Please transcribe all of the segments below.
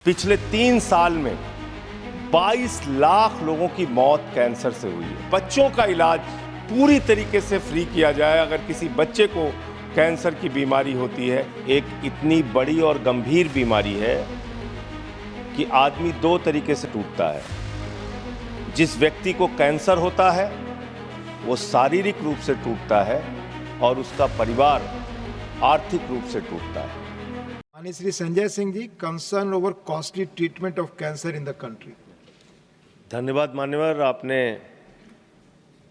पिछले 3 साल में 22 लाख लोगों की मौत कैंसर से हुई है। बच्चों का इलाज पूरी तरीके से फ्री किया जाए। अगर किसी बच्चे को कैंसर की बीमारी होती है, एक इतनी बड़ी और गंभीर बीमारी है कि आदमी 2 तरीके से टूटता है। जिस व्यक्ति को कैंसर होता है वो शारीरिक रूप से टूटता है और उसका परिवार आर्थिक रूप से टूटता है। माननीय Shri Sanjay Singh ji, concern over costly treatment of cancer in the country. धन्यवाद मान्यवर, आपने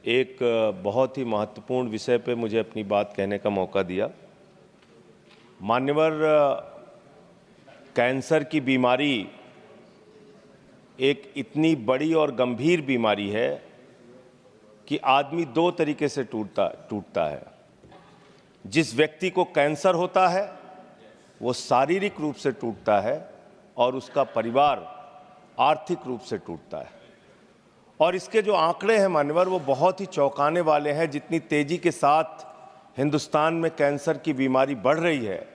एक बहुत ही महत्वपूर्ण विषय पे मुझे अपनी बात कहने का मौका दिया। मान्यवर, कैंसर की बीमारी एक इतनी बड़ी और गंभीर बीमारी है कि आदमी 2 तरीके से टूटता है। जिस व्यक्ति को कैंसर होता है वो शारीरिक रूप से टूटता है और उसका परिवार आर्थिक रूप से टूटता है। और इसके जो आंकड़े हैं मान्यवर, वो बहुत ही चौंकाने वाले हैं। जितनी तेजी के साथ हिंदुस्तान में कैंसर की बीमारी बढ़ रही है,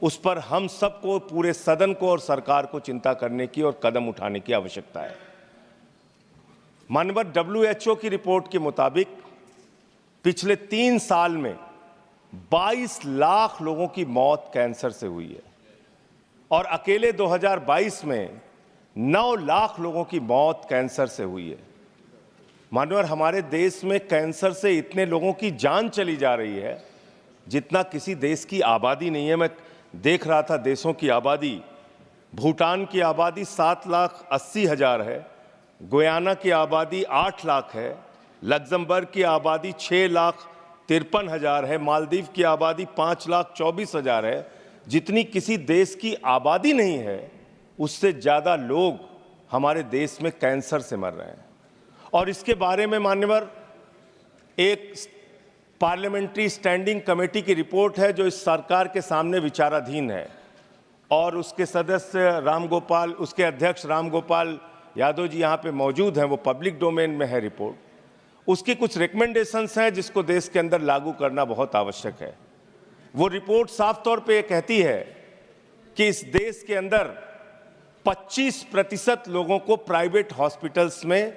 उस पर हम सबको, पूरे सदन को और सरकार को चिंता करने की और कदम उठाने की आवश्यकता है। मान्यवर, WHO की रिपोर्ट के मुताबिक पिछले 3 साल में 22 लाख लोगों की मौत कैंसर से हुई है और अकेले 2022 में 9 लाख लोगों की मौत कैंसर से हुई है। मानवर, हमारे देश में कैंसर से इतने लोगों की जान चली जा रही है जितना किसी देश की आबादी नहीं है। मैं देख रहा था देशों की आबादी, भूटान की आबादी 7,80,000 है, गुयाना की आबादी 8 लाख है, लग्जमबर्ग की आबादी 6,53,000 है, मालदीव की आबादी 5,24,000 है। जितनी किसी देश की आबादी नहीं है, उससे ज़्यादा लोग हमारे देश में कैंसर से मर रहे हैं। और इसके बारे में मान्यवर, एक पार्लियामेंट्री स्टैंडिंग कमेटी की रिपोर्ट है जो इस सरकार के सामने विचाराधीन है और उसके उसके अध्यक्ष राम गोपाल यादव जी यहाँ पे मौजूद हैं। वो पब्लिक डोमेन में है रिपोर्ट। उसकी कुछ रिकमेंडेशंस हैं जिसको देश के अंदर लागू करना बहुत आवश्यक है। वो रिपोर्ट साफ तौर पे ये कहती है कि इस देश के अंदर 25% लोगों को प्राइवेट हॉस्पिटल्स में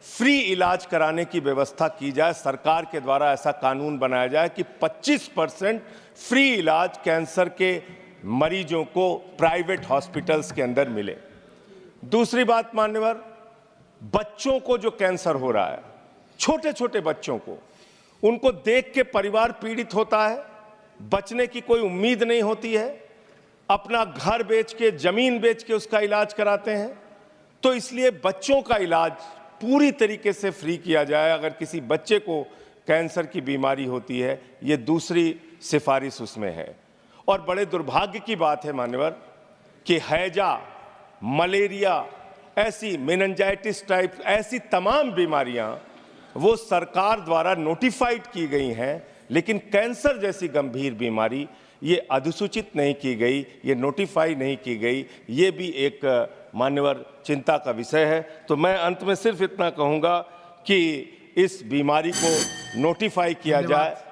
फ्री इलाज कराने की व्यवस्था की जाए। सरकार के द्वारा ऐसा कानून बनाया जाए कि 25% फ्री इलाज कैंसर के मरीजों को प्राइवेट हॉस्पिटल्स के अंदर मिले। दूसरी बात मान्यवर, बच्चों को जो कैंसर हो रहा है, छोटे छोटे बच्चों को, उनको देख के परिवार पीड़ित होता है, बचने की कोई उम्मीद नहीं होती है, अपना घर बेच के, जमीन बेच के उसका इलाज कराते हैं। तो इसलिए बच्चों का इलाज पूरी तरीके से फ्री किया जाए। अगर किसी बच्चे को कैंसर की बीमारी होती है, ये दूसरी सिफारिश उसमें है। और बड़े दुर्भाग्य की बात है मान्यवर कि हैजा, मलेरिया, ऐसी मेनिंजाइटिस टाइप ऐसी तमाम बीमारियां वो सरकार द्वारा नोटिफाइड की गई हैं, लेकिन कैंसर जैसी गंभीर बीमारी ये अधिसूचित नहीं की गई, ये नोटिफाई नहीं की गई। ये भी एक मान्यवर चिंता का विषय है। तो मैं अंत में सिर्फ इतना कहूँगा कि इस बीमारी को नोटिफाई किया जाए।